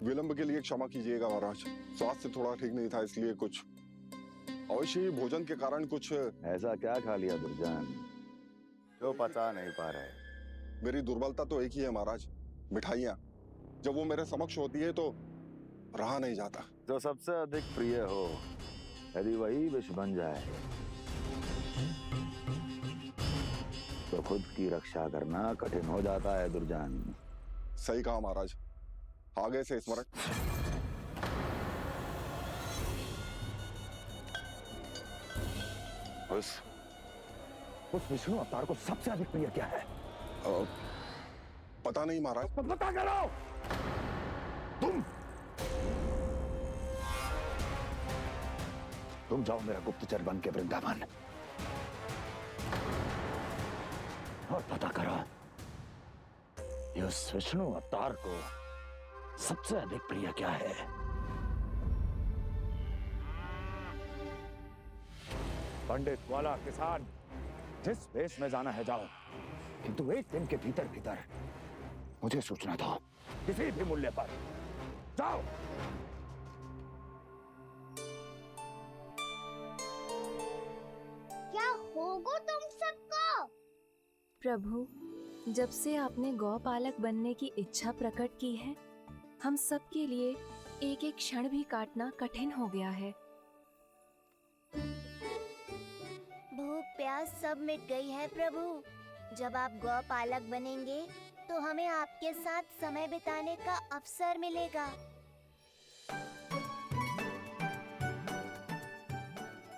विलंब के लिए क्षमा कीजिएगा महाराज, स्वास्थ्य थोड़ा ठीक नहीं था इसलिए कुछ अवश्य ही भोजन के कारण कुछ। ऐसा क्या खा लिया दुर्जन जो पचा नहीं पा रहे? मेरी दुर्बलता तो एक ही है महाराज, मिठाइयाँ। जब वो मेरे समक्ष होती है तो रहा नहीं जाता। जो सबसे अधिक प्रिय हो, यदि वही विष बन जाए तो खुद की रक्षा करना कठिन हो जाता है दुर्जन। सही कहा महाराज, आगे से स्मरण। उस विष्णु अवतार को सबसे अधिक प्रिय क्या है? पता नहीं महाराज। पता करो। तुम जाओ मेरा गुप्तचर बन के वृंदावन और पता करो इस विष्णु अवतार को सबसे अधिक प्रिय क्या है। पंडित वाला किसान, जिस वेश में जाना है जाओ, किंतु एक दिन के भीतर भीतर मुझे सूचना दो, किसी भी मूल्य पर। जाओ। क्या होगा तुम सबको? प्रभु, जब से आपने गौपालक बनने की इच्छा प्रकट की है, हम सब के लिए एक एक क्षण भी काटना कठिन हो गया है। भूख प्यास सब मिट गई है प्रभु। जब आप गौपालक बनेंगे तो हमें आपके साथ समय बिताने का अवसर मिलेगा।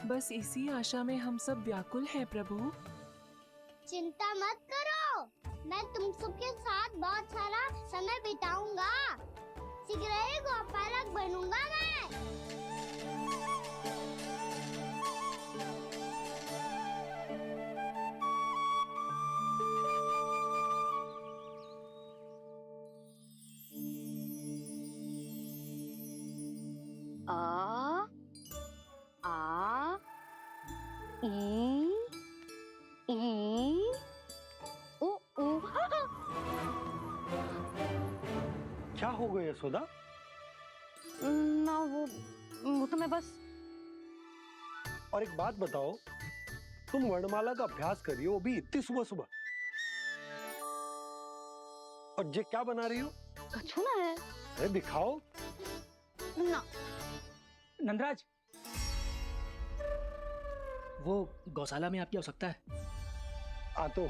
बस इसी आशा में हम सब व्याकुल हैं प्रभु। चिंता मत करो, मैं तुम सबके साथ बहुत सारा समय बिताऊंगा। शीघ्र ही गौपालक बनूंगा मैं। आ आ ई ओ ओ। क्या हो गया यशोदा? ना वो तो मैं बस। और एक बात बताओ, तुम वर्णमाला का अभ्यास कर रही हो, वो भी इतनी सुबह सुबह, और ये क्या बना रही हो? कछुआ है। अरे दिखाओ ना। नंदराज, वो गौशाला में आपकी आवश्यकता है। आ तो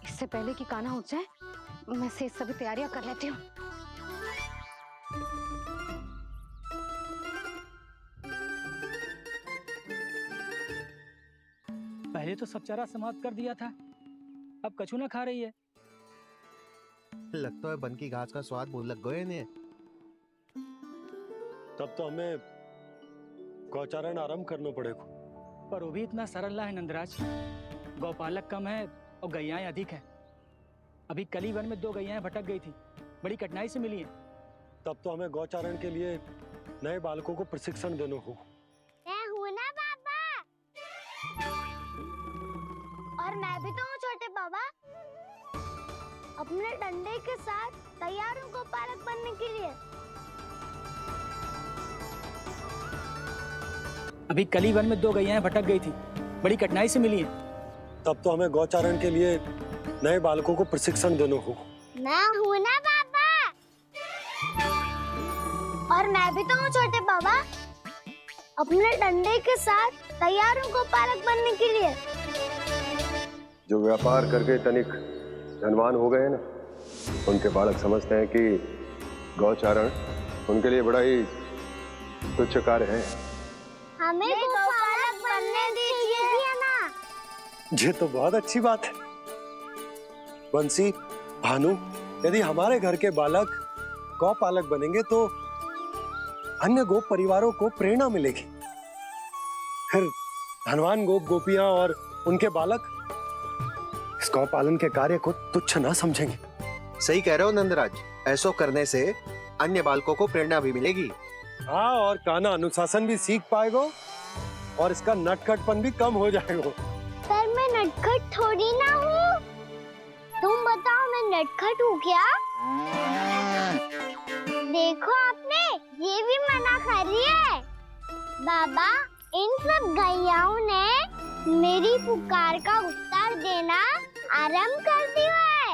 इससे पहले कि कान्हा उठ जाए, मैं से सभी तैयारियां कर लेती हूँ। पहले तो सब चारा समाप्त कर दिया था, अब कछू ना खा रही है। लगता है बन की घास का स्वाद भूल लग गए इन्हें। तब तो हमें गौचारण आरंभ करना पड़ेगा। पर वो भी इतना सरल है नंदराज। गौपालक कम है और गैयाएं अधिक है। अभी कली वन में 2 गैयाएं भटक गई थी, बड़ी कठिनाई से मिली है। तब तो हमें गौचारण के लिए नए बालकों को प्रशिक्षण देना होगा। मैं हूँ ना बाबा, और मैं भी तो हूँ छोटे बाबा। अपने डंडे के साथ तैयार हूँ गौपालक बनने के लिए। अभी कली वन में 2 गैयाएं भटक गई थी, बड़ी कठिनाई से मिली है। तब तो हमें गौचारण के लिए नए बालकों को प्रशिक्षण देना होगा। मैं हूँ ना बाबा, और मैं भी तो हूँ छोटे बाबा। अपने डंडे के साथ तैयार हूँ गौपालक बनने के लिए। जो व्यापार करके तनिक धनवान हो गए ना, उनके बालक समझते हैं कि गौचारण उनके लिए बड़ा ही तुच्छ कार्य है। हमें गौपालक बनने दीजिए ना। ये तो बहुत अच्छी बात है। बंसी, भानु, यदि हमारे घर के बालक गौपालक बनेंगे तो अन्य गोप परिवारों को प्रेरणा मिलेगी। फिर धनवान गोप गोपियां और उनके बालक इस गौपालन के कार्य को तुच्छ ना समझेंगे। सही कह रहे हो नंदराज, ऐसा करने से अन्य बालकों को प्रेरणा भी मिलेगी। हाँ, और कान्हा अनुशासन भी सीख पाएगा और इसका नटखटपन भी कम हो जाएगा। पर मैं नटखट थोड़ी ना हूँ। तुम बताओ मैं नटखट हूँ क्या? देखो आपने ये भी मना कर रही है। बाबा, इन सब गैयाओं ने मेरी पुकार का उत्तर देना आरंभ कर दिया है।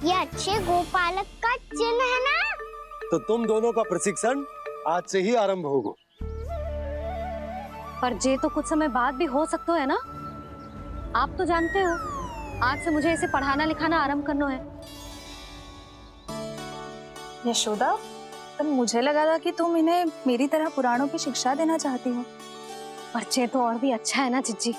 ये अच्छे गोपालक का चिन्ह है ना? तो तुम दोनों का प्रशिक्षण आज से ही आरंभ होगा। पर जे तो कुछ समय बाद भी हो सकता है ना। आप तो जानते हो आज से मुझे इसे पढ़ाना लिखाना आरंभ करना है। यशोदा, तब मुझे लगा था कि तुम इन्हें मेरी तरह पुराणों की शिक्षा देना चाहती हो। पर जे तो और भी अच्छा है ना जिज्जी।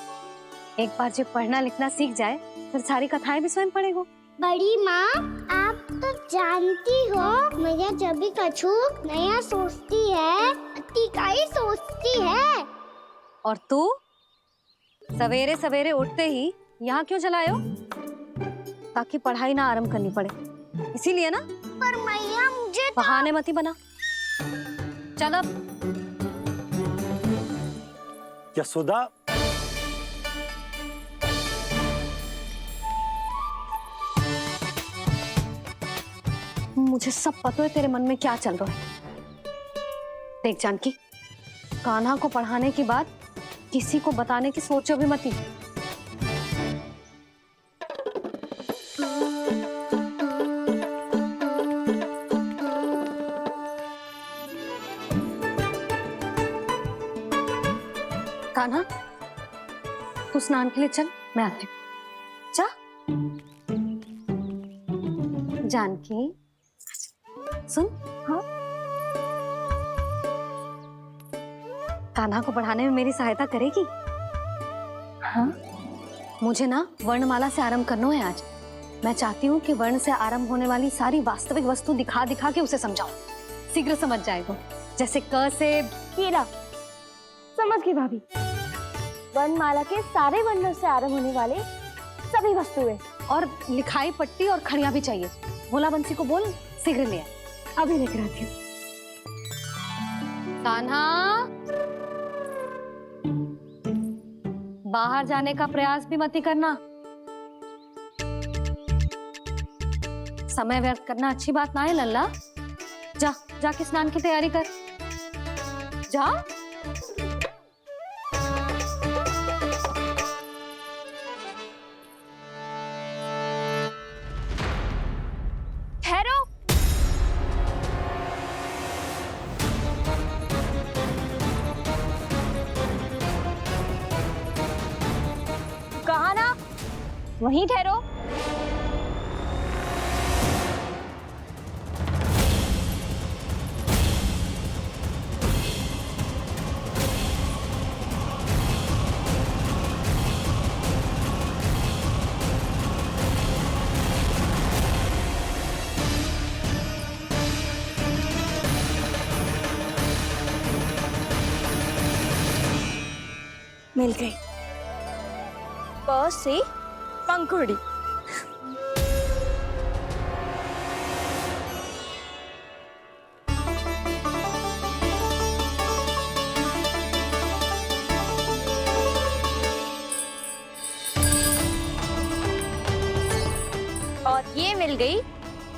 एक बार जो पढ़ना लिखना सीख जाए फिर सारी कथाएं भी स्वयं पढ़ेगो। बड़ी माँ, आप तो जानती हो मैया जब भी कछु नया सोचती है अतिका ही सोचती है। और तू सवेरे सवेरे उठते ही यहाँ क्यों चलाए हो? ताकि पढ़ाई ना आरंभ करनी पड़े, इसीलिए ना। पर मैया मुझे बहाने मत ही बना। चल अब। यशोदा, मुझे सब पता है तेरे मन में क्या चल रहा है। देख जानकी, कान्हा को पढ़ाने की बात किसी को बताने की सोचो भी मत ही। कान्हा, तू स्नान के लिए चल, मैं आती हूँ। जा। जानकी सुन। हाँ, कान्हा को पढ़ाने में मेरी सहायता करेगी? हाँ, मुझे ना वर्णमाला से आरंभ करना है आज। मैं चाहती हूँ कि वर्ण से आरंभ होने वाली सारी वास्तविक वस्तु दिखा दिखा के उसे समझाऊं। शीघ्र समझ जाएगा। जैसे क से कीड़ा। समझ गई भाभी। वर्णमाला के सारे वर्णों से आरंभ होने वाले सभी वस्तुएं और लिखाई पट्टी और खड़िया भी चाहिए। भोला बंसी को बोल शीघ्र ले आए। अभी लेकर आती हूँ। कान्हा, बाहर जाने का प्रयास भी मत ही करना। समय व्यर्थ करना अच्छी बात ना है लल्ला। जा, जाके स्नान की तैयारी कर। जा। ठहरो। कहा ना, वहीं ठहरो। मिल गई। प से पंखुड़ी। और ये मिल गई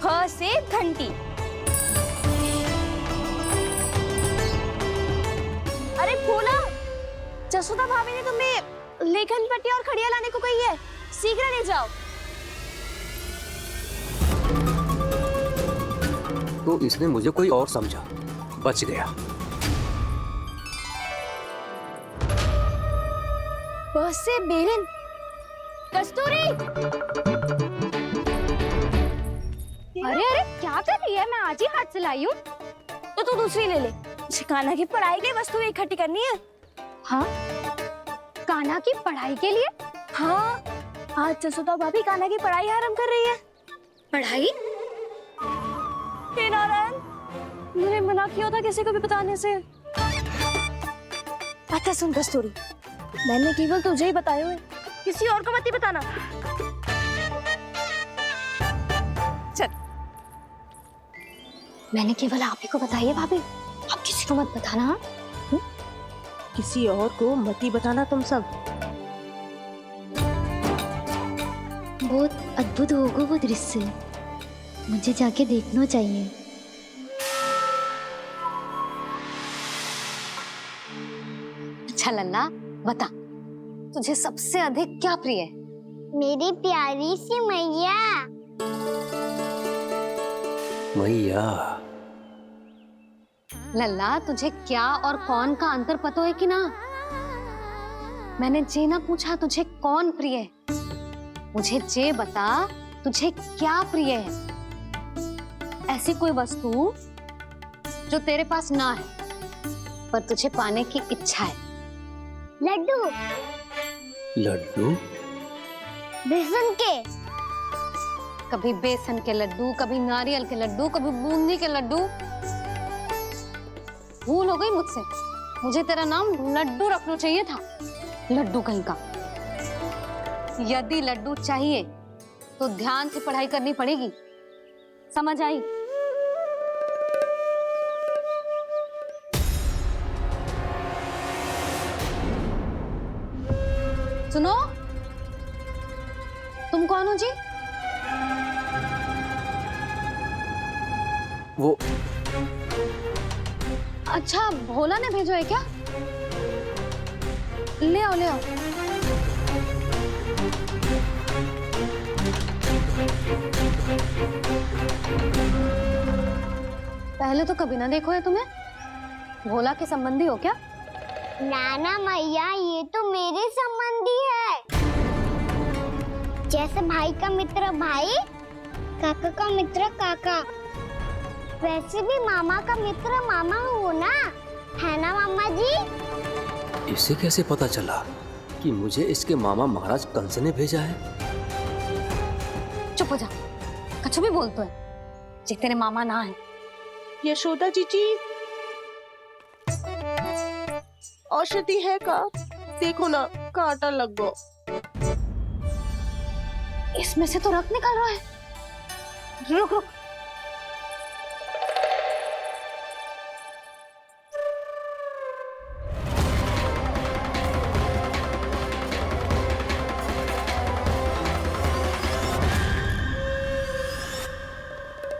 फ से घंटी। अरे भोला, जसोदा भाभी ने तुम्हें लेखन पट्टी और खड़िया लाने को कही है, शीघ्र ले जाओ। तो इसने मुझे कोई और समझा, बच गया। बस से बेरन। कस्तूरी। अरे अरे क्या कर रही है? मैं आज ही हाथ से लाई हूँ। तो तू दूसरी ले ले। कान्हा की पढ़ाई की वस्तु इकट्ठी करनी है। हाँ, कान्हा की पढ़ाई के लिए? हाँ, आज जसोदा भाभी कान्हा की पढ़ाई आरंभ कर रही है। पढ़ाई? हे नारायण, मैंने मना किया था किसी को भी बताने से। अच्छा सुन कस्तूरी, मैंने केवल तुझे ही बताए हुए, किसी और को मत ही बताना। चल, मैंने केवल आप ही को बताई है भाभी, अब किसी कुछ तो मत बताना। किसी और को मती बताना तुम सब। बहुत अद्भुत होगा वो दृश्य, मुझे जाके देखना चाहिए। अच्छा लल्ला, बता तुझे सबसे अधिक क्या प्रिय है? मेरी प्यारी सी मैया। मैया। लल्ला, तुझे क्या और कौन का अंतर पता है कि ना? मैंने जे ना पूछा तुझे कौन प्रिय है, मुझे जे बता तुझे क्या प्रिय है। ऐसी कोई वस्तु जो तेरे पास ना है पर तुझे पाने की इच्छा है। लड्डू। लड्डू? बेसन के। कभी बेसन के लड्डू, कभी नारियल के लड्डू, कभी बूंदी के लड्डू। भूल हो गई मुझसे, मुझे तेरा नाम लड्डू रखना चाहिए था। लड्डू कहीं का। यदि लड्डू चाहिए तो ध्यान से पढ़ाई करनी पड़ेगी, समझ आई? सुनो, तुम कौन हो जी? वो अच्छा, भोला ने भेजो है क्या? ले आओ ले आओ। पहले तो कभी ना देखो है तुम्हें। भोला के संबंधी हो क्या? नाना मैया, ये तो मेरे संबंधी है। जैसे भाई का मित्र भाई, काका का मित्र काका, वैसे भी मामा का मित्र मामा हो ना, है ना मामा जी? इसे कैसे पता चला कि मुझे इसके मामा महाराज कंस ने भेजा है? चुप हो जा, कछु भी बोलते है जे तेरे मामा ना है। यशोदा जीजी, औषधि है का? देखो ना, कांटा लग गो। इसमें से तो रक्त निकल रहा है। रुक रुक।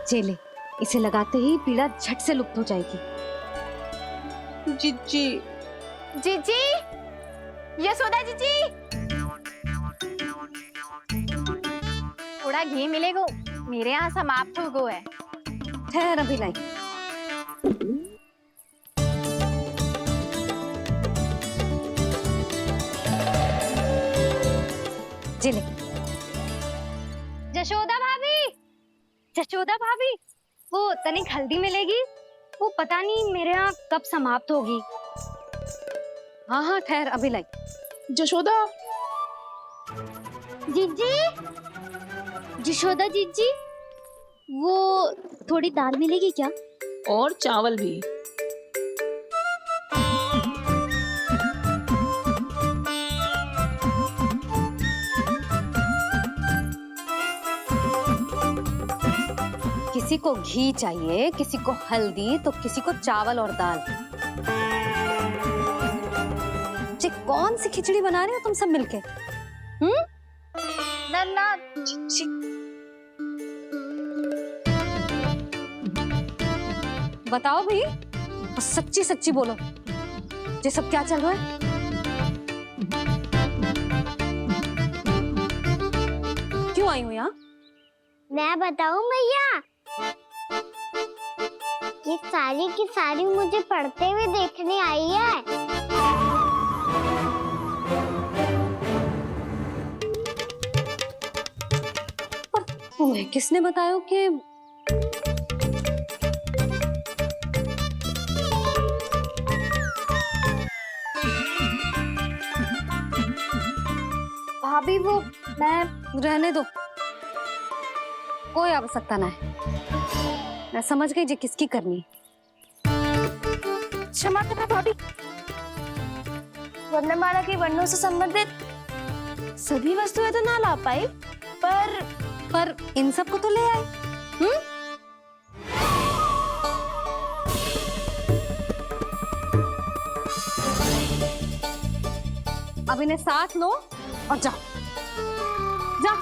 चले, इसे लगाते ही पीड़ा झट से लुप्त हो जाएगी। जीजी, जीजी, यशोदा जीजी, थोड़ा घी मिलेगा? मेरे यहाँ समाप्त हो गो है। ठहर अभी लाई। जिले। जशोदा भाभी, जशोदा भाभी, वो तनिक हल्दी मिलेगी? वो पता नहीं मेरे यहाँ कब समाप्त होगी। हाँ हाँ ठहर अभी लाई। जशोदा। जीजी, जशोदा जीजी, वो थोड़ी दाल मिलेगी क्या? और चावल भी। किसी को घी चाहिए, किसी को हल्दी, तो किसी को चावल और दाल। जी कौन सी खिचड़ी बना रहे हो तुम सब मिलके? नन्ना, बताओ भाई, और सच्ची सच्ची बोलो, ये सब क्या चल रहा है? क्यों आई हो यहाँ? मैं बताऊं भैया, ये सारी की सारी मुझे पढ़ते हुए देखने आई है। तुम्हें किसने बताया कि भाभी? वो मैं रहने दो, कोई आवश्यकता ना है। मैं समझ गई जी किसकी करनी। क्षमा करना भाभी, वर्णमाला के वर्णों से संबंधित सभी वस्तुएं तो ना ला पाई, पर इन सब को तो ले आए। अब इन्हें साथ लो और जाओ। जा।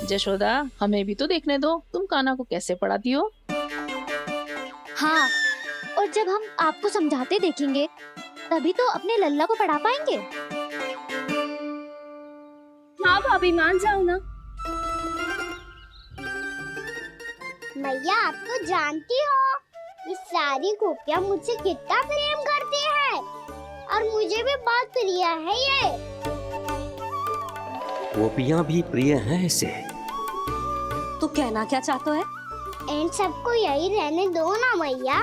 जशोदा, हमें भी तो देखने दो तुम कान्हा को कैसे पढ़ाती हो। हाँ, और जब हम आपको समझाते देखेंगे तभी तो अपने लल्ला को पढ़ा पाएंगे। हाँ भाभी, मान जाओ ना। मैया, आप तो जानती हो ये सारी गोपियाँ मुझसे कितना प्रेम करती है और मुझे भी बहुत प्रिय है ये। गोपियाँ भी प्रिय हैं इसे। तू कहना क्या चाहता है? इन सबको यही रहने दो ना मैया।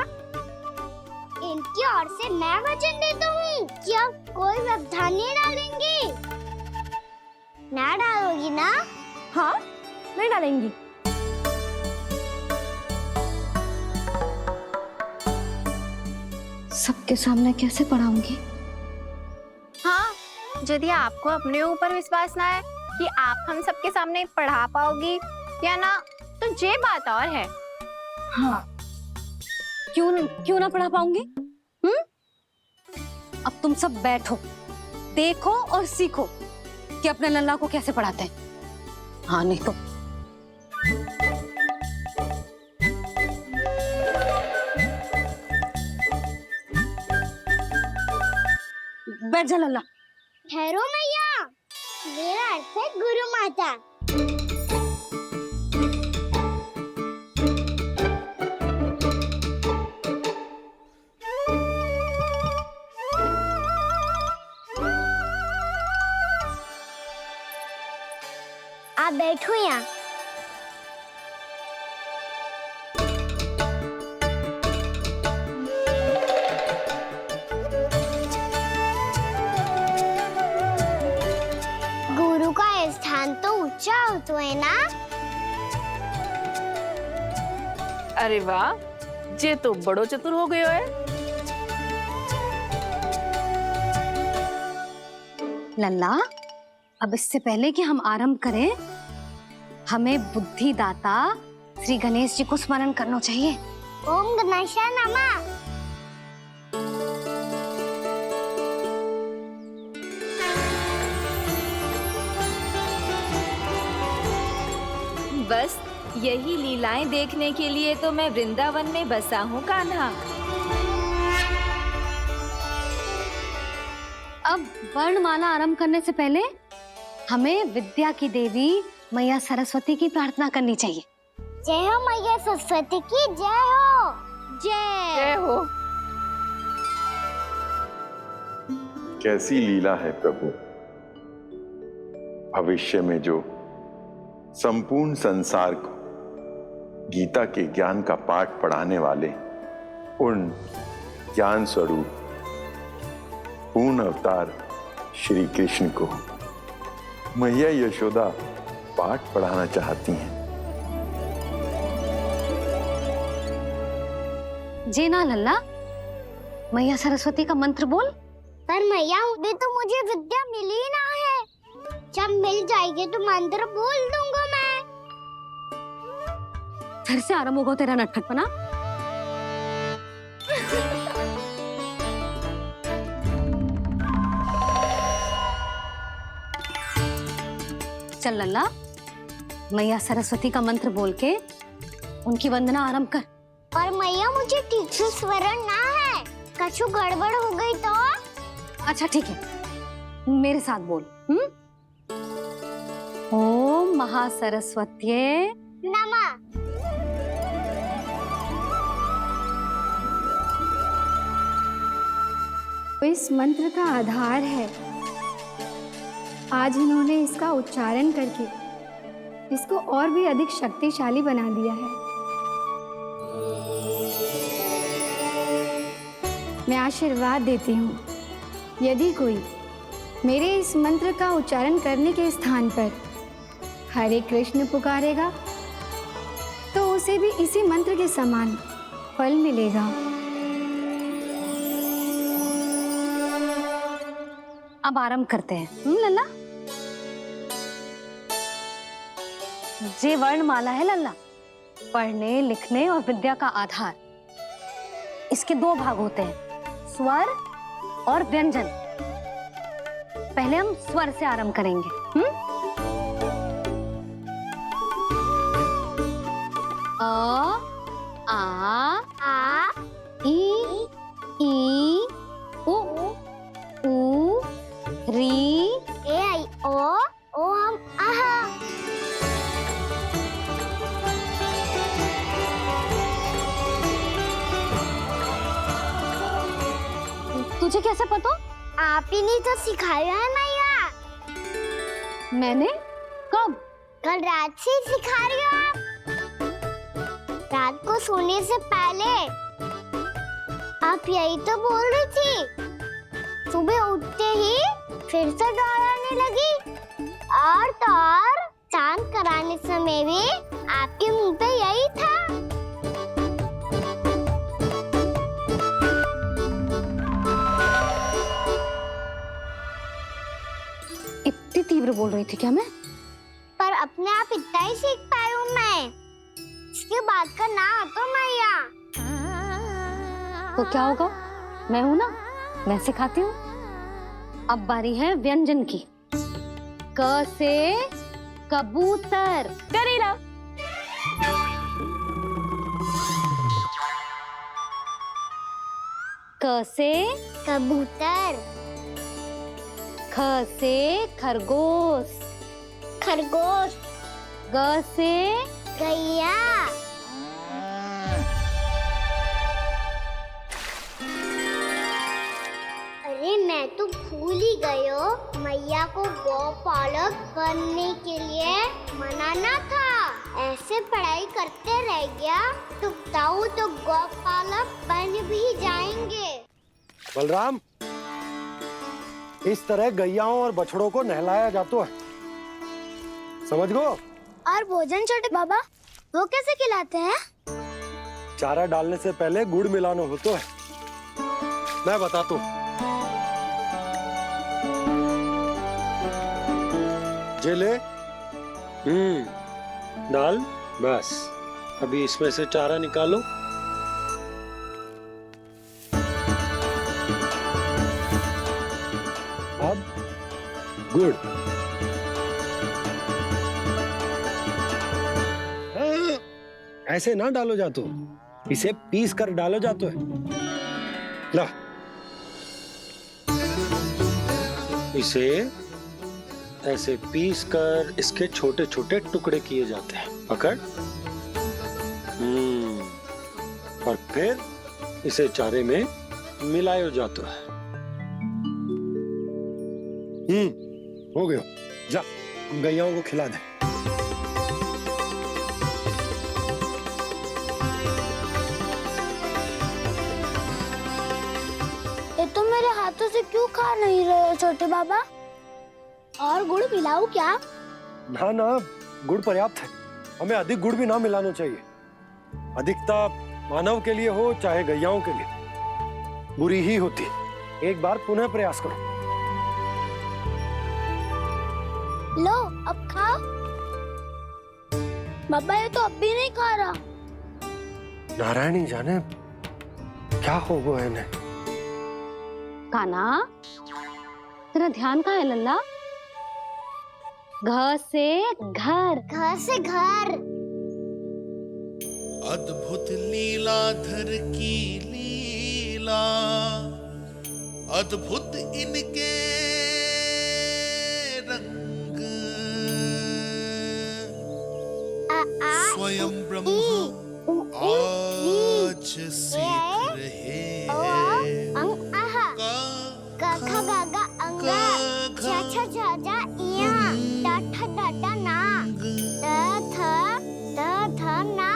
इनकी ओर से मैं वचन देता हूँ कि अब कोई व्यवधान नहीं डालेंगी। ना डालोगी ना? हाँ, नहीं डालेंगी। सबके सामने कैसे पढ़ाऊंगी? हाँ, यदि आपको अपने ऊपर विश्वास ना है कि आप हम सबके सामने पढ़ा पाओगी या ना, तो ये बात और है। हाँ, क्यों ना पढ़ा पाऊंगी? अब तुम सब बैठो, देखो और सीखो कि अपने लल्ला को कैसे पढ़ाते हैं। हाँ, नहीं तो बैठ जा लल्ला। ठहरो मैया, मेरा अर्थ है गुरु माता। आप बैठो यहाँ। गुरु का स्थान तो ऊंचा होता है ना? अरे वाह, जे तो बड़ो चतुर हो गयो है। लल्ला, अब इससे पहले कि हम आरंभ करें, हमें बुद्धिदाता श्री गणेश जी को स्मरण करना चाहिए। ओम गणेशाय नमः। बस यही लीलाएं देखने के लिए तो मैं वृंदावन में बसा हूँ कान्हा। अब वर्णमाला आरंभ करने से पहले हमें विद्या की देवी मैया सरस्वती की प्रार्थना करनी चाहिए। जय हो मैया सरस्वती की, जय हो। जय हो। कैसी लीला है प्रभु। भविष्य में जो संपूर्ण संसार को गीता के ज्ञान का पाठ पढ़ाने वाले उन ज्ञान स्वरूप पूर्ण अवतार श्री कृष्ण को मैया यशोदा पाठ पढ़ाना चाहती हैं। जी ना लल्ला, मैया सरस्वती का मंत्र बोल। पर मैया, अभी तो मुझे विद्या मिली ना है। जब मिल जाएगी तो मंत्र बोल दूंगा मैं। फिर से आरंभ होगा तेरा नटखटपना। चल लल्ला, मैया सरस्वती का मंत्र बोल के उनकी वंदना आरंभ कर। पर मैया, मुझे ठीक से स्मरण ना है, कछु गड़बड़ हो गई तो? अच्छा ठीक है, मेरे साथ बोल। ओम महासरस्वत्यै नमः। इस मंत्र का आधार है। आज इन्होंने इसका उच्चारण करके इसको और भी अधिक शक्तिशाली बना दिया है। मैं आशीर्वाद देती हूँ, यदि कोई मेरे इस मंत्र का उच्चारण करने के स्थान पर हरे कृष्ण पुकारेगा तो उसे भी इसी मंत्र के समान फल मिलेगा। अब आरंभ करते हैं। लल्ला, जे वर्णमाला है लल्ला, पढ़ने लिखने और विद्या का आधार। इसके दो भाग होते हैं, स्वर और व्यंजन। पहले हम स्वर से आरंभ करेंगे। अ, आ, ई, उ, री, ए आई ओ हम आहा। तुझे कैसे पता? आप ही ने तो सिखाया है मैया। मैंने? कब? कल रात से सिखा रही हो आप। रात को सोने से पहले आप यही तो बोल रही थी। सुबह उठते ही फिर से दोहराने लगी। और तो और चांद कराने समय भी आपके मुंह पे यही था। इतनी तीव्र बोल रही थी क्या मैं? पर अपने आप इतना ही सीख पाई हूँ मैं। इसके बाद का ना तो मैया। तो क्या होगा? मैं हूं ना, मैं सिखाती हूँ। अब बारी है व्यंजन की। क से कबूतर। करेला। क से कबूतर। ख से खरगोश। खरगोश। ग से गैया। अरे मैं तो भूल ही गई हो, मैया को गौपालक बनने के लिए मनाना था। ऐसे पढ़ाई करते रह गया तो ताऊ तो गौपालक बन भी जाएंगे। बलराम, इस तरह गैयाओं और बछड़ों को नहलाया जाता है, समझ गो? और भोजन छोटे बाबा, वो कैसे खिलाते हैं? चारा डालने से पहले गुड़ मिलाना होता है। मैं बताता हूँ। जे ले, डाल, बस। अभी इसमें से चारा निकालो। अब गुड़। ऐसे ना डालो जातो, इसे पीस कर डालो जातो है। ला, इसे ऐसे पीस कर इसके छोटे छोटे टुकड़े किए जाते हैं। पकड़। और फिर इसे चारे में मिलाया जाता है। हो गया। जा, गैयाओं को खिला दे। ये तो मेरे हाथों से क्यों खा नहीं रहे हो छोटे बाबा? और गुड़ मिलाऊं क्या? ना ना, गुड़ पर्याप्त है। हमें अधिक गुड़ भी ना मिलाना चाहिए। अधिकता मानव के लिए हो चाहे गैयाओं के लिए बुरी ही होती। एक बार पुनः प्रयास करो। लो, अब खाओ। बाबा ये तो अब भी नहीं खा रहा। नारायणी जाने क्या हो गया इन्हें। कान्हा, तेरा ध्यान कहाँ है लल्ला? घ से घर। घर से घर। अद्भुत लीलाधर की लीला, अद्भुत इनके रंग, स्वयं ब्रह्म आज सीख रहे हैं। गा गा गा अंगा, छा छा छा जा इया, डा ठा डा डा ना, द थ ना,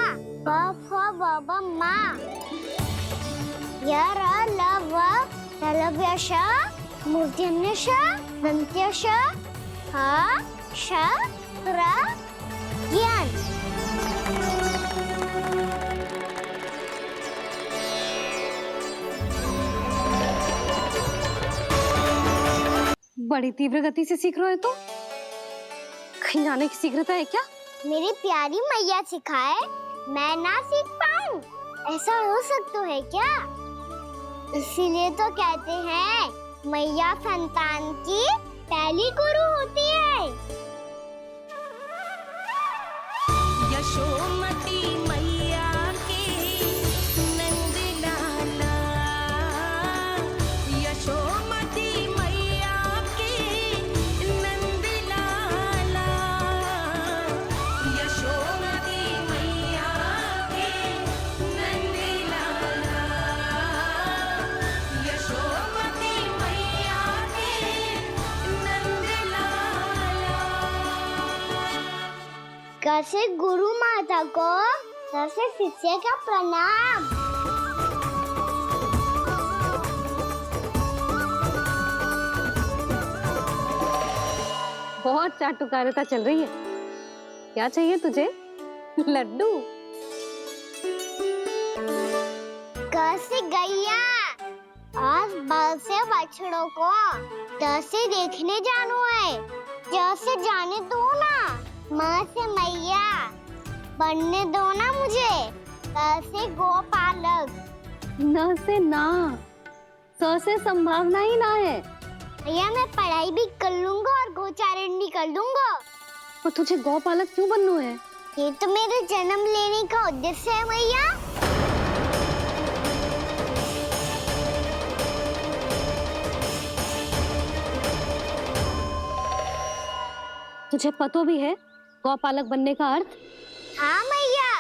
ब फ ब ब मा, य र ल व ललव्य श, मूर्धन्य श, दन्त्य श, ह श र ज्ञान। बड़ी तीव्र गति से सीख रहे हो तो कहीं जाने की शीघ्रता है क्या? मेरी प्यारी मैया सिखाए, मैं ना सीख पाऊं, ऐसा हो सकता है क्या? इसीलिए तो कहते हैं मैया संतान की पहली गुरु होती है। यशोमती मैया के नंद लाला, यशोमती मैया के नंद लाला, यशोमती मैया के नंद लाला, यशोमती मैया के नंद लाला। कैसे गुरु माता को कैसे शिष्य का प्रणाम। बहुत चाटुकारिता चल रही है। क्या चाहिए तुझे? लड्डू? कैसे गैया आज बल से बछड़ों को कैसे देखने जानो है। जैसे जाने दो ना, माँ से मैया बनने दो ना मुझे। कैसे गोपालक। न से ना, स से संभावना ही ना है। भैया मैं पढ़ाई भी कर लूंगा और गोचारण भी कर दूंगा। और तुझे गौपालक क्यों बनना है? ये तो मेरे जन्म लेने का उद्देश्य है भैया। तुझे पता भी है गौपालक बनने का अर्थ? हाँ भैया,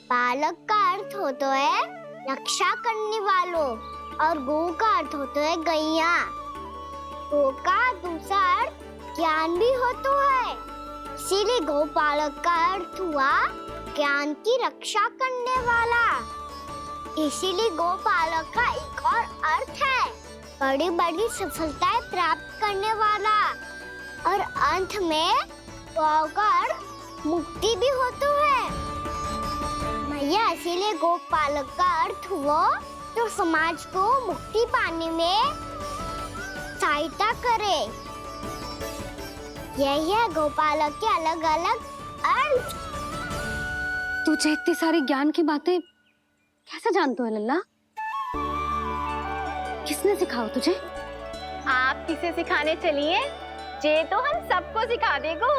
पालक का अर्थ होता है रक्षा करने वालों और गो का अर्थ होता है गैया। गो का दूसरा अर्थ ज्ञान भी होता है, इसीलिए गोपालक का अर्थ हुआ ज्ञान की रक्षा करने वाला। इसीलिए गोपालक का एक और अर्थ है बड़ी बड़ी सफलताएं प्राप्त करने वाला। और अंत में गौ का अर्थ मुक्ति भी होता है भैया। इसीलिए गोपालक का अर्थ हुआ जो समाज को मुक्ति पाने में सहायता करे। यही है गोपालक के अलग अलग अर्थ। तुझे इतनी सारी ज्ञान की बातें कैसे जानते हो लल्ला? किसने सिखाओ तुझे? आप किसे सिखाने चलिए? जे तो हम सबको सिखा देगो।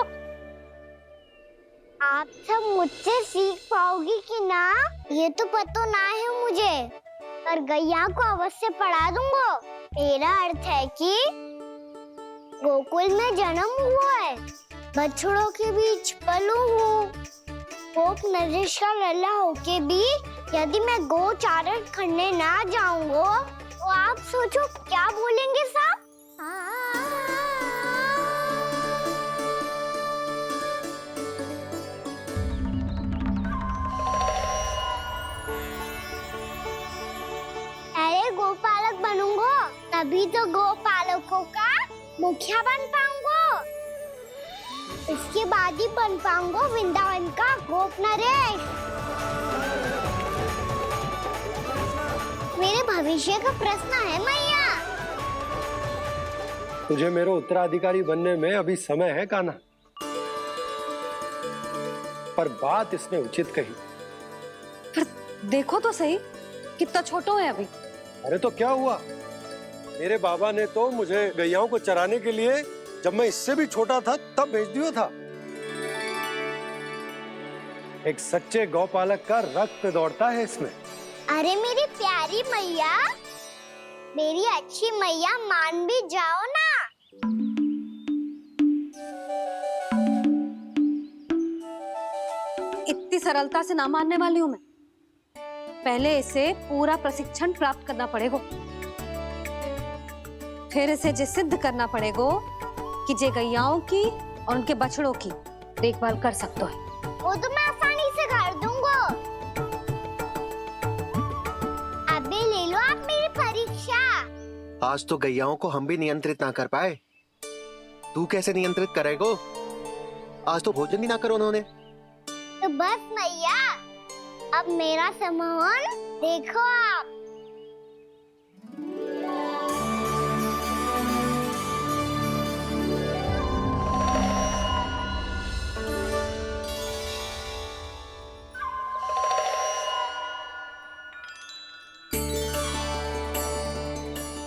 आप सब मुझसे सीख पाओगी कि ना ये तो पता ना है मुझे, पर गैया को अवश्य पढ़ा दूंगा। मेरा अर्थ है कि गोकुल में जन्म हुआ है, बछड़ों के बीच पलू हूँ। गोप नरेश का लल्ला होके भी यदि मैं गोचारण करने ना जाऊंगा तो आप सोचो क्या बोलेंगे साहब? अरे गोपालक बनूंगा तभी तो गोपालकों का मुखिया बन पाऊंगा। इसके बाद ही बन पाऊंगा वृंदावन का गोप नरेश। मेरे भविष्य का प्रश्न है मैया। तुझे मेरे उत्तराधिकारी बनने में अभी समय है कान्हा, पर बात इसने उचित कही। पर देखो तो सही कितना छोटो है अभी। अरे तो क्या हुआ, मेरे बाबा ने तो मुझे गैयाओं को चराने के लिए जब मैं इससे भी छोटा था तब भेज दिया था। एक सच्चे गौपालक का रक्त दौड़ता है इसमें। अरे मेरी प्यारी मैया, मेरी अच्छी मैया, मान भी जाओ ना। इतनी सरलता से ना मानने वाली हूँ मैं। पहले इसे पूरा प्रशिक्षण प्राप्त करना पड़ेगा, फिर इसे जे सिद्ध करना पड़ेगा कि जे गैयाओं की और उनके बछड़ों की देखभाल कर सकते है। वो तो मैं आसानी से कर दूंगा। अबे ले लो आप मेरी परीक्षा। आज तो गैयाओं को हम भी नियंत्रित ना कर पाए, तू कैसे नियंत्रित करेगो? आज तो भोजन ही ना करो उन्होंने। तो बस मैया, अब मेरा सम्मान देखो आप।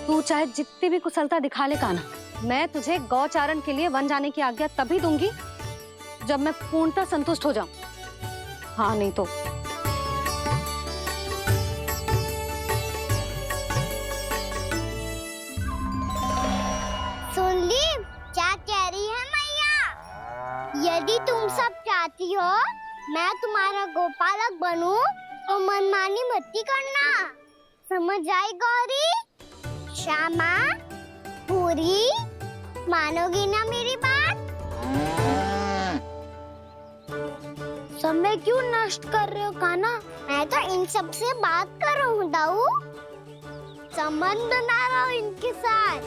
तू चाहे जितनी भी कुशलता दिखा ले कान्हा, मैं तुझे गौचारण के लिए वन जाने की आज्ञा तभी दूंगी जब मैं पूर्णतः संतुष्ट हो जाऊं। हाँ नहीं तो सुन ली क्या कह रही है मैया? यदि तुम सब चाहती हो मैं तुम्हारा गोपालक बनूं तो मनमानी मत करना, समझ आई गौरी? श्यामा, पूरी, मानोगी ना मेरी बात? समय क्यों नष्ट कर रहे हो कान्हा? मैं तो इन सब से बात कर रहा हूँ दाऊ, संबंध बना रहा हूँ इनके साथ।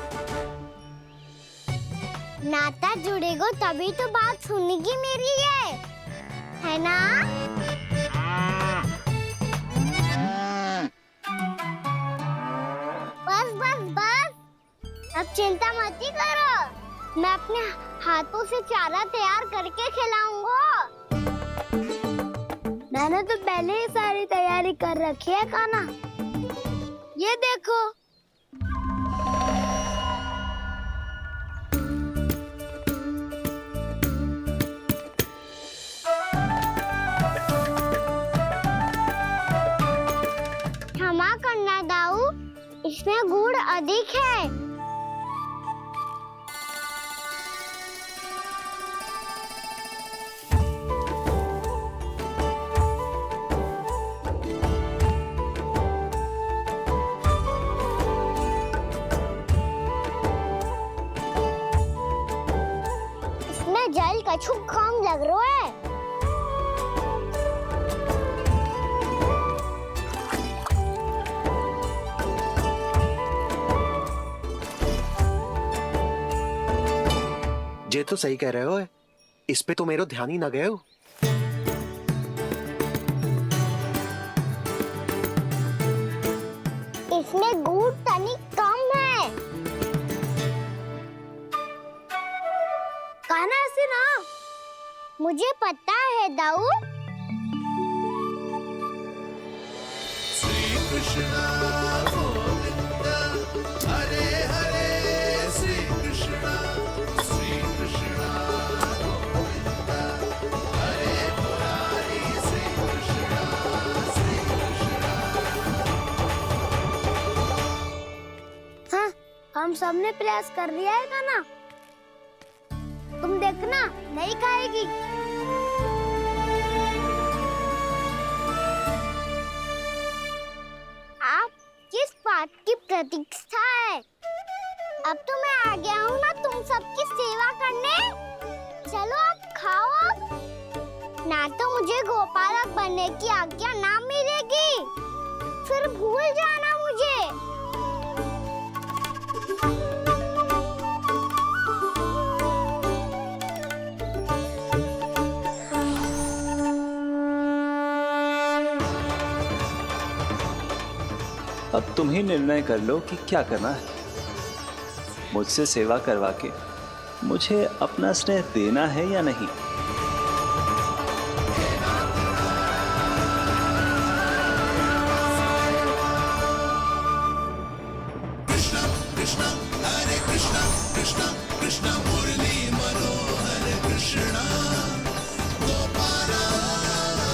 नाता जुड़ेगा तभी तो बात सुनेगी मेरी है ना? बस बस बस, अब चिंता मत ही करो, मैं अपने हाथों से चारा तैयार करके खिलाऊंगा। मैंने तो पहले ही सारी तैयारी कर रखी है कान्हा, ये देखो। क्षमा करना दाऊ, इसमें गुड़ अधिक है। इसमें जल कछु कम लग रहा है। ये तो सही कह रहे हो, इस पे तो मेरो ध्यान ही ना गए हो। इसमें गुड़ तनिक कम है। कान्हा से ना, मुझे पता है दाऊ। श्री कृष्ण गोविंद हरे हरे, श्री कृष्ण गोविंद हरे मुरारी, श्री कृष्ण हाँ, हम सबने प्रयास कर लिया है कान्हा, तुम देखना नहीं खाएगी। आप किस बात की प्रतीक्षा है? अब तो मैं आ गया हूँ ना तुम सबकी सेवा करने, चलो आप खाओ अब। ना तो मुझे गोपालक बनने की आज्ञा ना मिलेगी, फिर भूल जाना मुझे। अब तुम ही निर्णय कर लो कि क्या करना है। मुझसे सेवा करवा के मुझे अपना स्नेह देना है या नहीं। कृष्ण कृष्ण हरे कृष्ण कृष्ण कृष्ण मुरली मनोहर कृष्ण गोपाल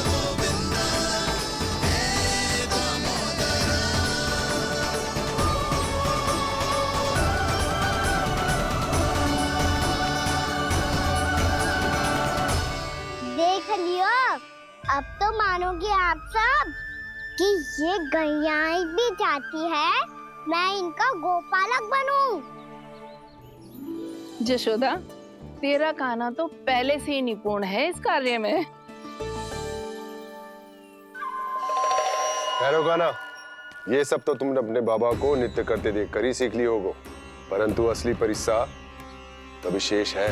गोविंद हे दामोदर। देख लियो, अब तो मानोगे आप सब कि ये गैयाएं भी चाहती है मैं इनका गोपालक बनूं। जशोदा, तेरा कान्हा तो पहले से ही निपुण है इस कार्य में। खैर गाना, ये सब तो तुमने अपने बाबा को नृत्य करते देख कर ही सीख ली होगो, परंतु असली परिस्सा तो विशेष है।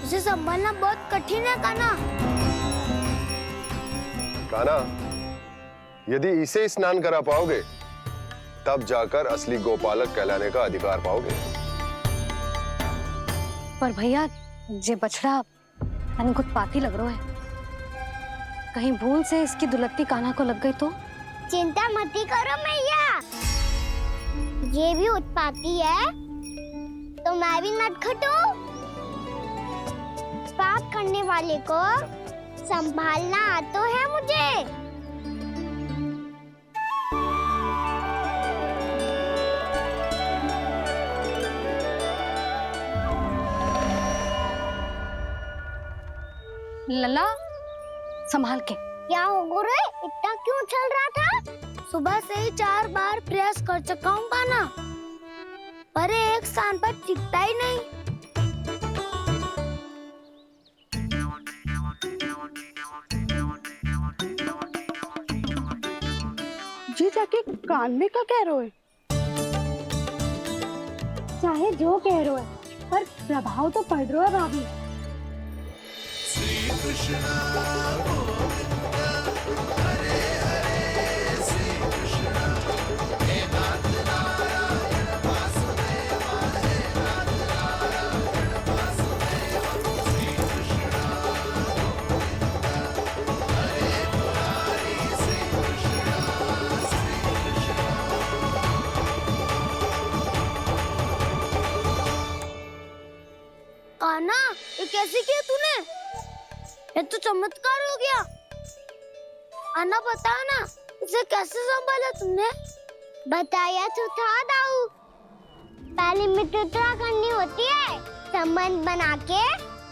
इसे संभालना बहुत कठिन है कान्हा। कान्हा, यदि इसे स्नान करा पाओगे तब जाकर असली गोपालक कहलाने का अधिकार पाओगे। पर भैया, ये बछड़ा कुछ पाती लग रहा है। कहीं भूल से इसकी दुलत्ती कान्हा को लग गई तो? चिंता मत करो मैया, ये भी उत्पाती है तो मैं भी नटखट हूँ। पाप करने वाले को संभालना आता है मुझे। लला संभाल के। क्या हो गुरु, इतना क्यों चल रहा था? सुबह से ही 4 बार प्रयास कर चुका हूँ कान्हा, पर एक स्थान पर टिकता ही नहीं। जी जाके कान में क्या कह रहे हो? चाहे जो कह रहे हो, पर प्रभाव तो पड़ रहा है भाभी। श्री कृष्णा गोविंद हरे हरे, श्री कृष्णा हे नाथ नारायण वासुदेवा, हे नाथ नारायण वासुदेवा, श्री कृष्णा गोविंद हरे मुरारी, श्री कृष्णा श्री कृष्णा। कान्हा, ये कैसे किया तूने? ये तो चमत्कार हो गया। अन्ना बताओ ना, इसे कैसे संभाला तुमने? बताया तो था दाऊ, पहले मित्रता करनी होती है, संबंध बना के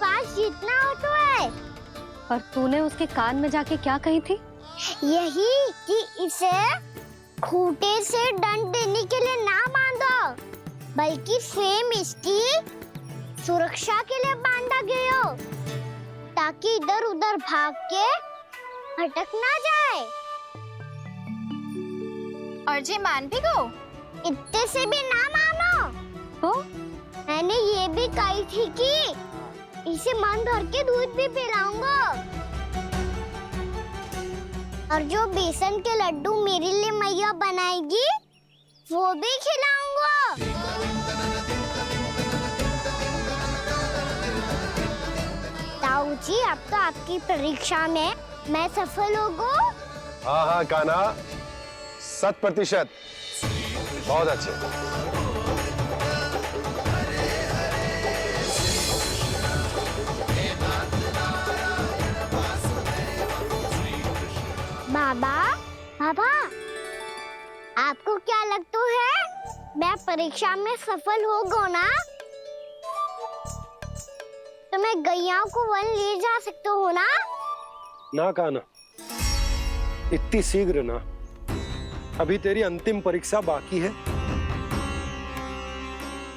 पास जीतना होता है। पर तूने उसके कान में जाके क्या कही थी? यही कि इसे खूंटे से दंड देने के लिए ना बांधो, बल्कि स्वयं इसकी सुरक्षा के लिए बांधा गया हो, ताकि इधर उधर भाग के भटक ना जाए। और जी मान भी गो? इतने से भी ना मानो तो? मैंने ये भी कही थी कि इसे मन भर के दूध भी पिलाऊंगा, और जो बेसन के लड्डू मेरे लिए मैया बनाएगी वो भी खिलाऊंगा। ताऊ जी, अब तो आपकी परीक्षा में मैं सफल होगा। हाँ हाँ कान्हा, 100%। बहुत अच्छे। बाबा, बाबा, आपको क्या लगता है मैं परीक्षा में सफल होगा ना? तो मैं गैया को वन ले जा सकता हूँ ना? ना कान्हा, इतनी शीघ्र ना, अभी तेरी अंतिम परीक्षा बाकी है।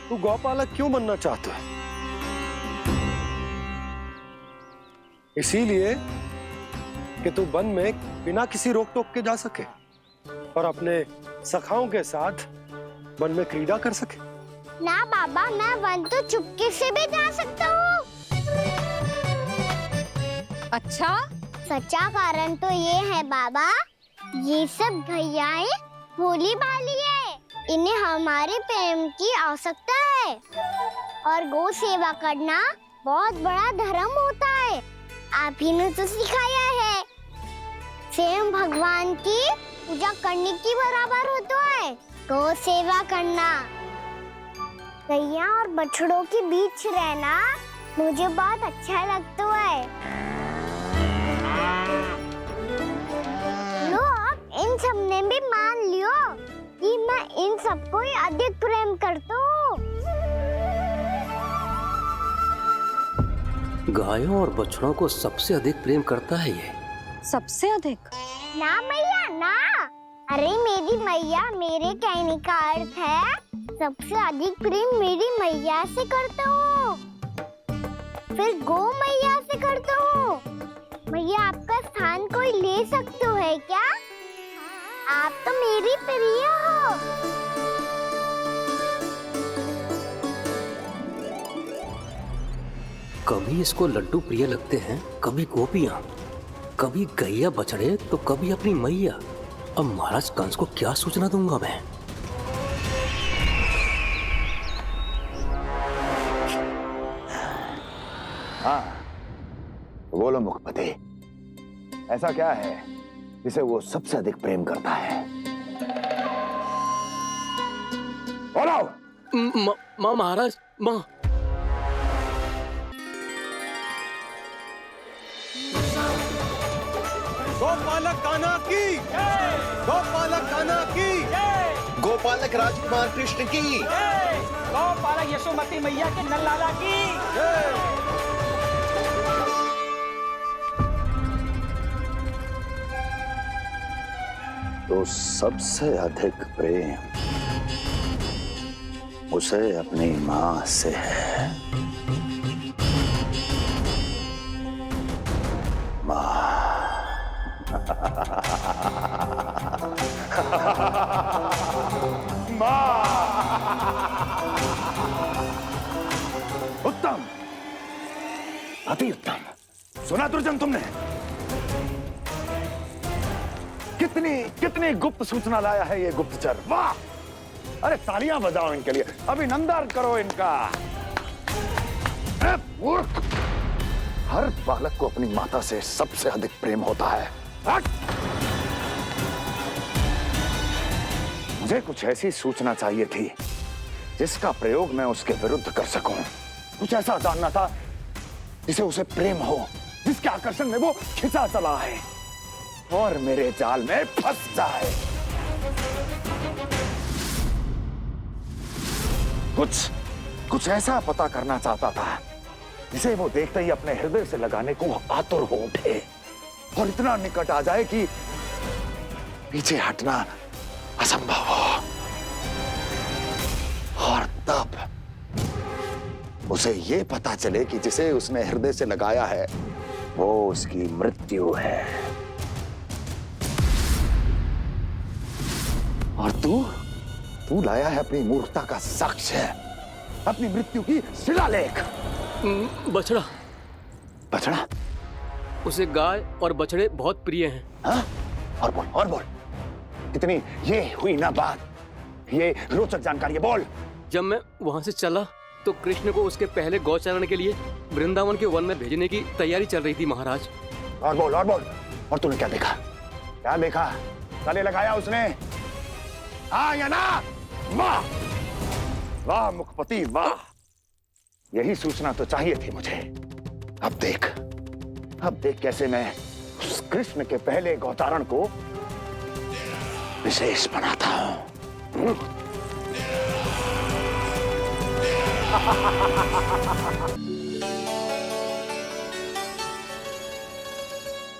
तू गौपालक क्यों बनना चाहता है? इसीलिए कि तू वन में बिना किसी रोक टोक के जा सके और अपने सखाओं के साथ वन में क्रीड़ा कर सके। ना बाबा, मैं वन तो चुपके से भी जा सकता हूँ। अच्छा? सच्चा कारण तो ये है बाबा, ये सब भैयाएं भोली भाली है, इन्हें हमारे प्रेम की आवश्यकता है, और गौ सेवा करना बहुत बड़ा धर्म होता है। आप ही ने तो सिखाया है, स्वयं भगवान की पूजा करने की बराबर होता है गौ सेवा करना। गैया और बछड़ों के बीच रहना मुझे बहुत अच्छा लगता है। लो, अब इन सब ने भी मान लियो कि मैं इन सबको ही अधिक प्रेम करता हूँ। गायों और बछड़ों को सबसे अधिक प्रेम करता है ये। सबसे अधिक? ना मैया ना, अरे मेरी मैया, मेरे कहने का अर्थ है सबसे अधिक प्रेम मेरी मैया से करता हूँ, फिर गौ मैया से करता हूँ। मैया, आपका स्थान कोई ले सकते है क्या? आप तो मेरी प्रिय हो। कभी इसको लड्डू प्रिय लगते हैं, कभी गोपियां, कभी गैया बछड़े, तो कभी अपनी मैया। अब महाराज कंस को क्या सूचना दूंगा मैं? हाँ, बोलो मुखपति, ऐसा क्या है जिसे वो सबसे अधिक प्रेम करता है? बोलो। माँ महाराज, माँ। गोपालक कान्हा की, गोपालक कान्हा की, गोपालक राजकुमार कृष्ण की, गौपालक यशोमती मैया के नल लाला की। तो सबसे अधिक प्रेम उसे अपनी मां से है। उत्तम, अति उत्तम। सुना दुर्जन तुमने? कितनी कितनी गुप्त सूचना लाया है ये गुप्तचर। वाह! अरे तालियां बजाओ इनके लिए, अभिनंदन करो इनका। मूर्ख! हर बालक को अपनी माता से सबसे अधिक प्रेम होता है। मुझे कुछ ऐसी सूचना चाहिए थी जिसका प्रयोग मैं उसके विरुद्ध कर सकूं। कुछ ऐसा जानना था जिसे उसे प्रेम हो, जिसके आकर्षण में वो खिंचा चला है और मेरे जाल में फंस जाए। कुछ ऐसा पता करना चाहता था जिसे वो देखते ही अपने हृदय से लगाने को आतुर हो उठे और इतना निकट आ जाए कि पीछे हटना असंभव हो। और तब उसे ये पता चले कि जिसे उसने हृदय से लगाया है वो उसकी मृत्यु है। और तू लाया है अपनी मूर्खता का साक्ष्य, अपनी मृत्यु की शिलालेख। बछड़ा। बछड़ा? उसे गाय और बछड़े बहुत प्रिय हैं। हाँ? और बोल। कितनी ये हुई ना बात, ये रोचक जानकारी है, बोल। जब मैं वहां से चला तो कृष्ण को उसके पहले गौचारण के लिए वृंदावन के वन में भेजने की तैयारी चल रही थी महाराज। और बोल। और तूने क्या देखा? गले लगाया उसने? हाँ या ना? वाह वाह मुखपति वाह, यही सूचना तो चाहिए थी मुझे। अब देख कैसे मैं उस कृष्ण के पहले गौतारण को विशेष बनाता हूं।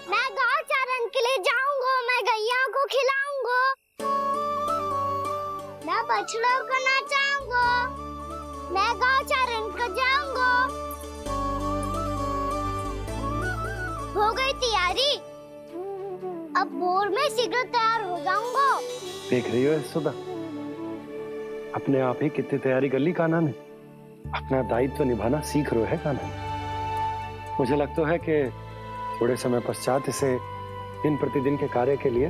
मैं गौचारण के लिए जाऊंगा, मैं गैया को खिलाऊंगा, मैं बछड़ों को नचाऊंगा, मैं गौचारण को जाऊंगा। हो गई तैयारी, अब भोर में शीघ्र तैयार हो जाऊंगा। देख रही हो यशोदा, अपने आप ही कितनी तैयारी कर ली कान्हा ने। अपना दायित्व निभाना सीख रहे है कान्हा। मुझे लगता है कि थोड़े समय पश्चात इसे दिन प्रतिदिन के कार्य के लिए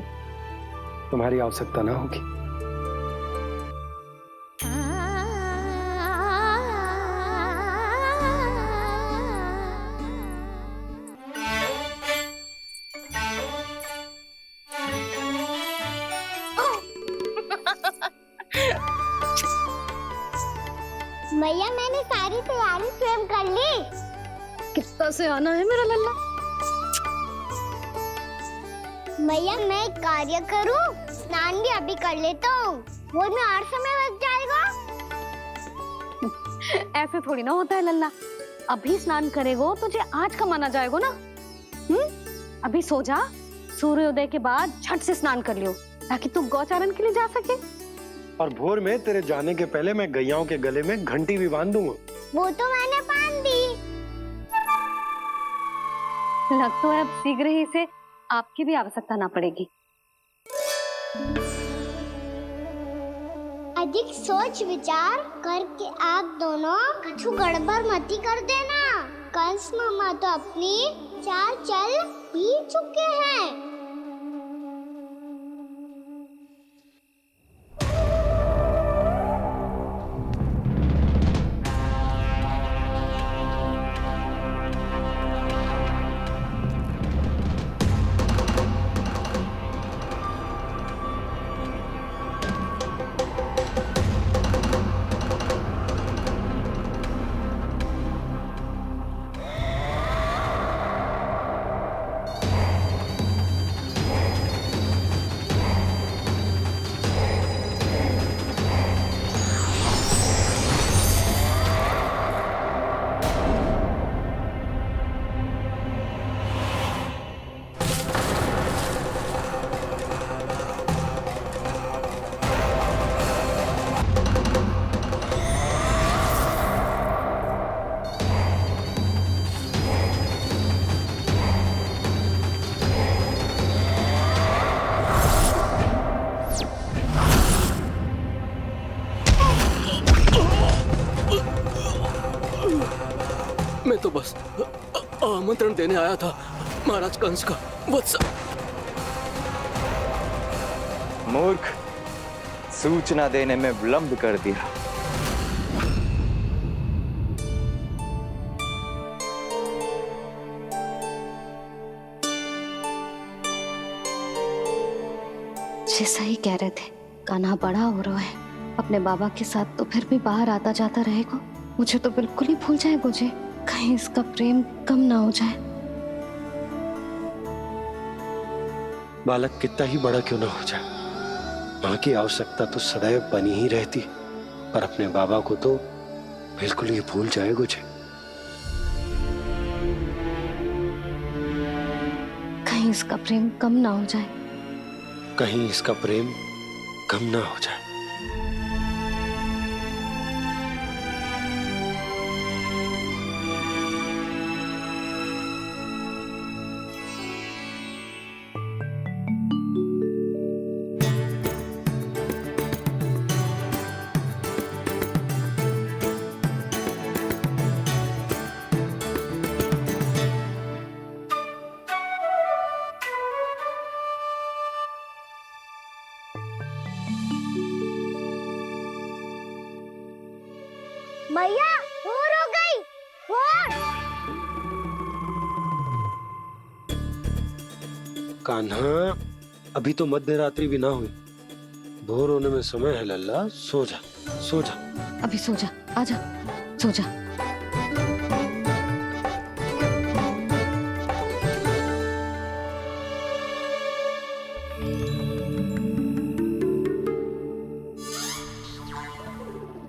तुम्हारी आवश्यकता ना होगी। मैया मैंने सारी तैयारी स्वयं कर ली। कितना से आना है मेरा लल्ला? मैया मैं एक कार्य करूं, स्नान भी अभी कर लेता हूँ, वो में और समय लग जाएगा। ऐसे थोड़ी ना होता है लल्ला, अभी स्नान करेगो तुझे आज का माना जाएगा ना। अभी सो जा, सूर्योदय के बाद झट से स्नान कर लियो ताकि तू गौचारण के लिए जा सके। और भोर में तेरे जाने के पहले मैं गैयाओं के गले में घंटी भी बांध दूंगा। वो तो मैंने बांध दी। लग तो है अब शीघ्र ही से आपकी भी आवश्यकता ना पड़ेगी। अधिक सोच विचार करके आप दोनों कछु गड़बड़ मती कर देना। कंस मामा तो अपनी चाल चल भी चुके हैं। आमंत्रण देने आया था, महाराज कंस का वत्स। मूर्ख, सूचना देने में विलंब कर दिया। जी सही कह रहे थे, कान्हा बड़ा हो रहा है, अपने बाबा के साथ तो फिर भी बाहर आता जाता रहेगा। मुझे तो बिल्कुल ही भूल जाएगा मुझे, कहीं इसका प्रेम कम ना हो जाए। बालक कितना ही बड़ा क्यों ना हो जाए, माँ की आवश्यकता तो सदैव बनी ही रहती, पर अपने बाबा को तो बिल्कुल ही भूल जाए मुझे। कहीं इसका प्रेम कम ना हो जाए, कहीं इसका प्रेम कम ना हो जाए। मैया भोर हो गई, भोर। कान्हा, अभी तो मध्य रात्रि भी ना हुई, भोर होने में समय है लल्ला, सो जा सो जा। अभी सो जा, आजा सो जा।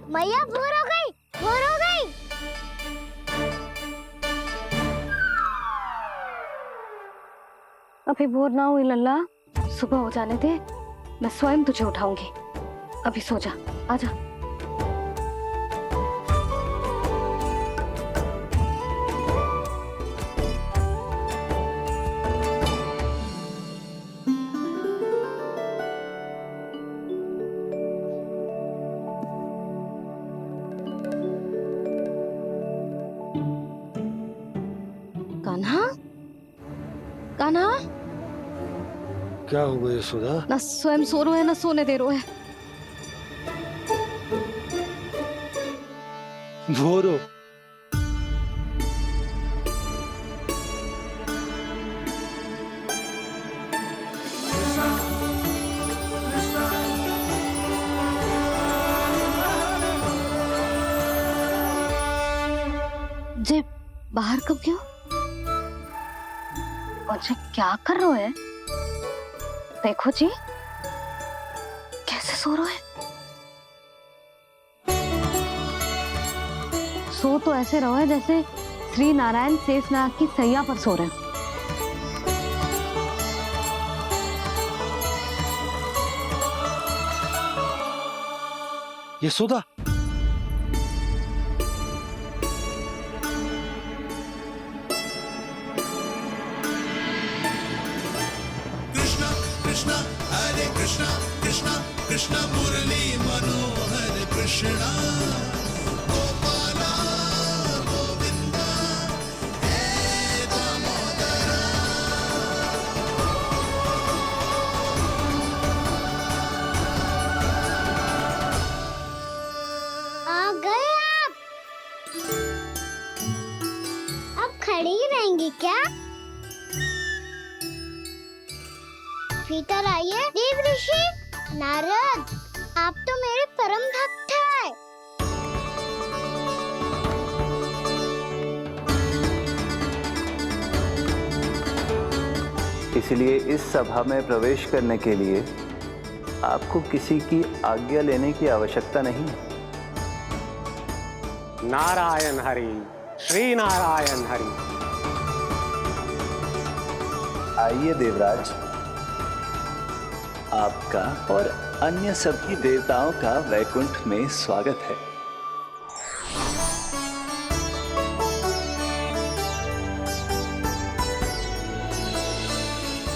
मैया भोर हो गई, भोर हो गई। अभी भोर ना हुई लल्ला, सुबह हो जाने दे, मैं स्वयं तुझे उठाऊंगी। अभी सो जा, आजा। कान्हा, कान्हा, क्या हो गया यशोदा? ना स्वयं सो रहे है ना सोने दे रहे है। भोर हो। जे बाहर कब गयो? और जे क्या कर रहे है? देखो जी, कैसे सो रहे हैं। सो तो ऐसे रहो है जैसे श्री नारायण शेषनाग की सैया पर सो रहे हैं। यशोदा, कृष्णा हरे कृष्णा कृष्णा कृष्णा मुरली मनोहर कृष्णा गोपाला गोविंदा हे दामोदरा। आ गए आप। अब खड़ी ही रहेंगी क्या? भीतर आइए देव ऋषि। नारद, आप तो मेरे परम भक्त हैं। इसलिए इस सभा में प्रवेश करने के लिए आपको किसी की आज्ञा लेने की आवश्यकता नहीं है। नारायण हरि, श्री नारायण हरि। आइए देवराज, आपका और अन्य सभी देवताओं का वैकुंठ में स्वागत है।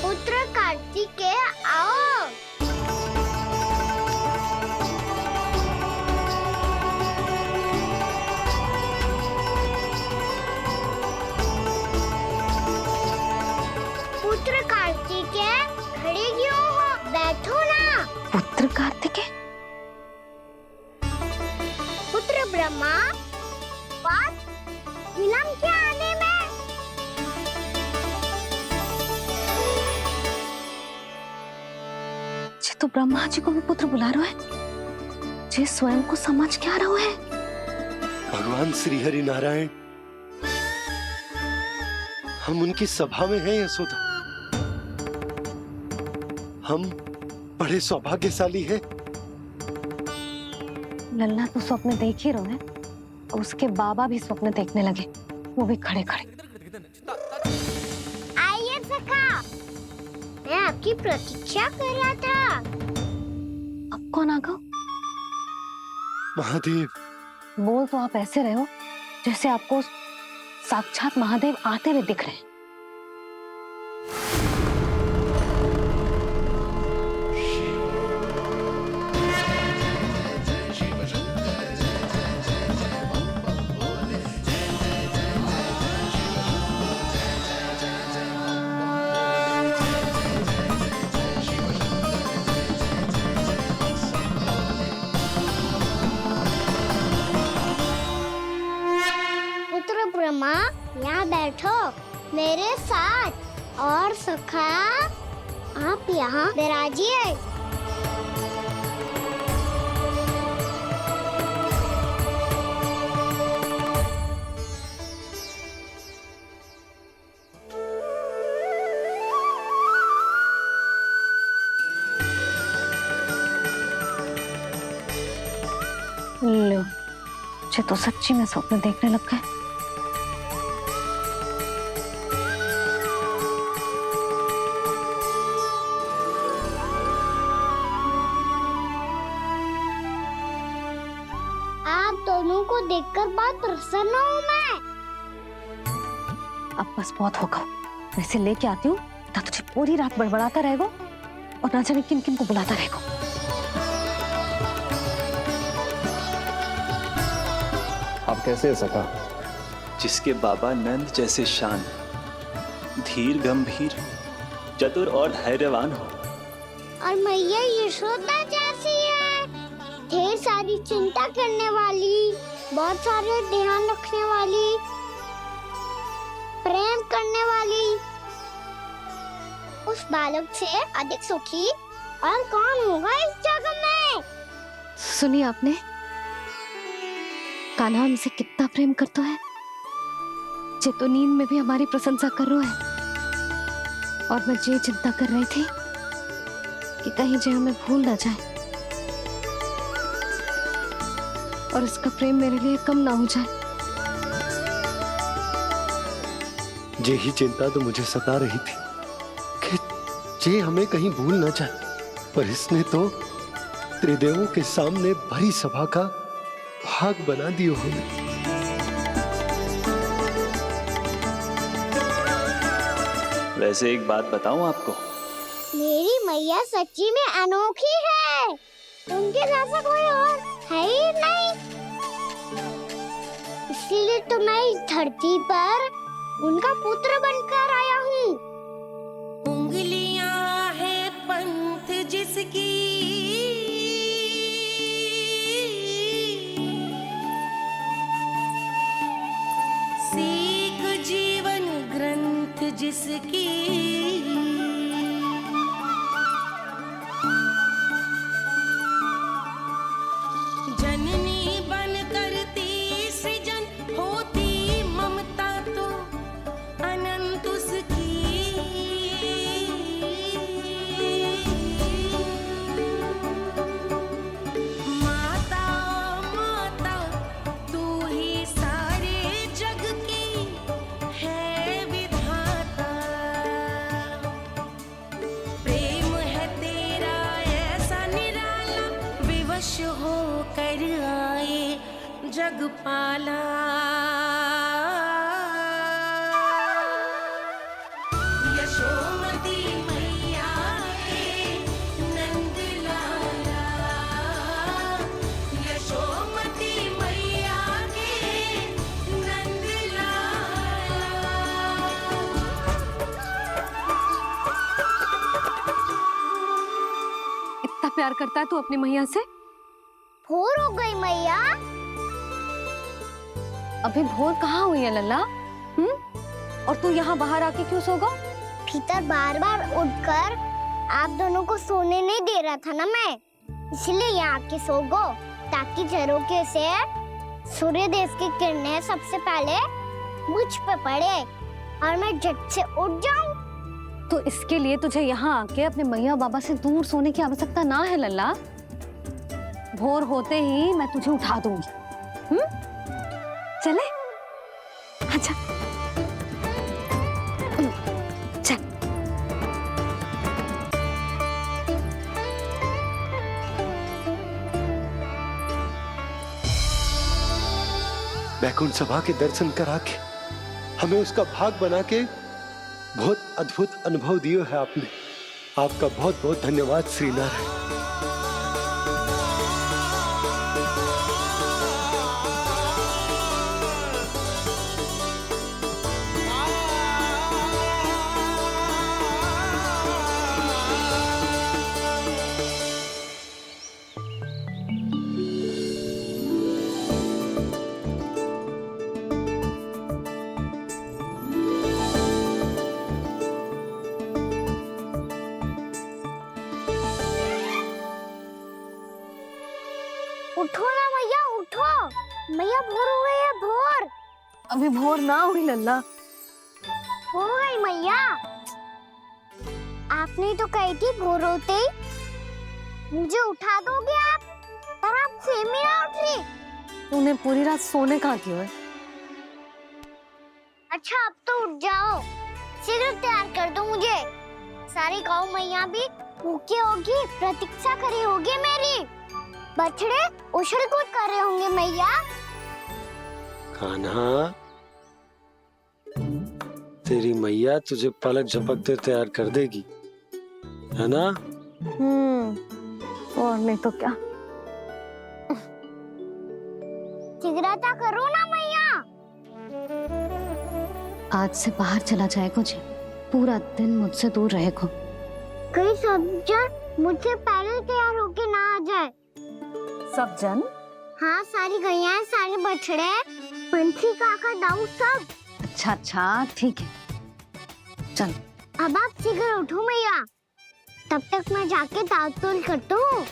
पुत्र कार्तिकेय आओ। पुत्र कार्तिकेय खड़े क्यों हो? बैठो ना। पुत्र कार्तिकेय? पुत्र ब्रह्मा, बात विलंब क्या आने में? जे तो ब्रह्मा जी को भी पुत्र बुला रहा है, जे स्वयं को समझ क्या रहा है? भगवान श्री हरि नारायण, हम उनकी सभा में हैं यशोदा। हम बड़े सौभाग्यशाली हैं। लल्ला तो स्वप्न देख ही रहे हैं और उसके बाबा भी स्वप्न देखने लगे, वो भी खड़े खड़े। आइए सखा, मैं आपकी प्रतीक्षा कर रहा था। अब कौन आ गया? महादेव। बोल तो आप ऐसे रहे हो जैसे आपको साक्षात महादेव आते हुए दिख रहे हैं। ब्रह्मा, यहाँ बैठो मेरे साथ। और सखा, आप यहाँ विराजिए। लो, मुझे तो सच्ची में स्वप्न देखने लग गए। दोनों को देखकर बहुत प्रसन्न हूँ मैं। अब बस बहुत होगा, वैसे लेके आती हूँ ना, तुझे पूरी रात बड़बड़ाता रहेगा और ना जाने किन किन को बुलाता रहेगा। आप कैसे सका? जिसके बाबा नंद जैसे शान, धीर गंभीर, चतुर और धैर्यवान हो, और मैया यशोदा जैसी है, ढेर सारी चिंता करने वाली, बहुत सारे ध्यान रखने वाली, प्रेम करने वाली। उस बालक से अधिक सुखी और कौन होगा इस जगत में? सुनिए आपने, कान्हा हमसे कितना प्रेम करता है, जे तो नींद में भी हमारी प्रशंसा कर रहा है। और मैं ये चिंता कर रही थी कि कहीं जे हमें भूल ना जाए और इसका प्रेम मेरे लिए कम ना हो जाए। यही चिंता तो मुझे सता रही थी कि जे हमें कहीं भूल ना जाए, पर इसने तो त्रिदेवों के सामने भरी सभा का भाग बना दियो हमें। वैसे एक बात बताऊं आपको, मेरी मैया सच्ची में अनोखी है, उनके जैसा कोई और है ही नहीं। इसीलिए तो मैं इस धरती पर उनका पुत्र बनकर आया हूँ। उंगलियां है पंथ जिसकी, सीख जीवन ग्रंथ जिसकी, जननी बन करती सृजन, होती ममता तो अनंत उसकी। माता माता तू ही सारे जग की है विधाता, प्रेम है तेरा ऐसा निराला, विवश हो कर आए जगपाला। यशोमती मैया के नंद लाला, यशोमती मैया के नंद लाला। प्यार करता है तू अपनी मैया से? भोर हो गई मैया। अभी भोर कहाँ हुई है लल्ला? और तू यहाँ बाहर आके क्यों सो गो? भीतर बार बार उठकर आप दोनों को सोने नहीं दे रहा था ना मैं, इसलिए यहाँ आके सो गो, ताकि झरोखे से सूर्य देव की किरणें सबसे पहले मुझ पे पड़े और मैं झट से उठ जाऊं। तो इसके लिए तुझे यहाँ आके अपने मैया बाबा से दूर सोने की आवश्यकता ना है लल्ला। भोर होते ही मैं तुझे उठा दूंगी। चले? अच्छा चल। वैकुंठ सभा के दर्शन करा के हमें उसका भाग बना के बहुत अद्भुत अनुभव दियो है आपने। आपका बहुत बहुत धन्यवाद श्रीनारायण। उठो ना मैया, उठो। मैया भोर हो गई है, भोर। अभी भोर ना हुई लल्ला। हो गई मैया। आपने तो कही थी भोर होते ही मुझे उठा दोगे आप, पर आप सेम ही ना उठ रही। तूने पूरी रात सोने कहाँ क्यों है? अच्छा अब तो उठ जाओ, शीघ्र तैयार कर दो मुझे। सारी गाँव मैया भी भूखी होगी, प्रतीक्षा करी होगी मेरी। बछड़े उछल कूद कर रहे होंगे मैया। कान्हा, तेरी मैया तुझे पलक झपकते तैयार कर देगी, है ना? और नहीं तो क्या। शीघ्रता करो ना मैया। आज से बाहर चला जाएगा जी, पूरा दिन मुझसे दूर रहेगा। कहीं सब जन मुझसे पहले तैयार होके ना आ जाए। सब जन? हाँ, सारी गैया, सारे बछड़े, पंछी, काका, दाऊ सब। अच्छा अच्छा ठीक है, चल। अब आप शीघ्र उठो मैया, तब तक मैं जाके दाल तोल करता हूँ।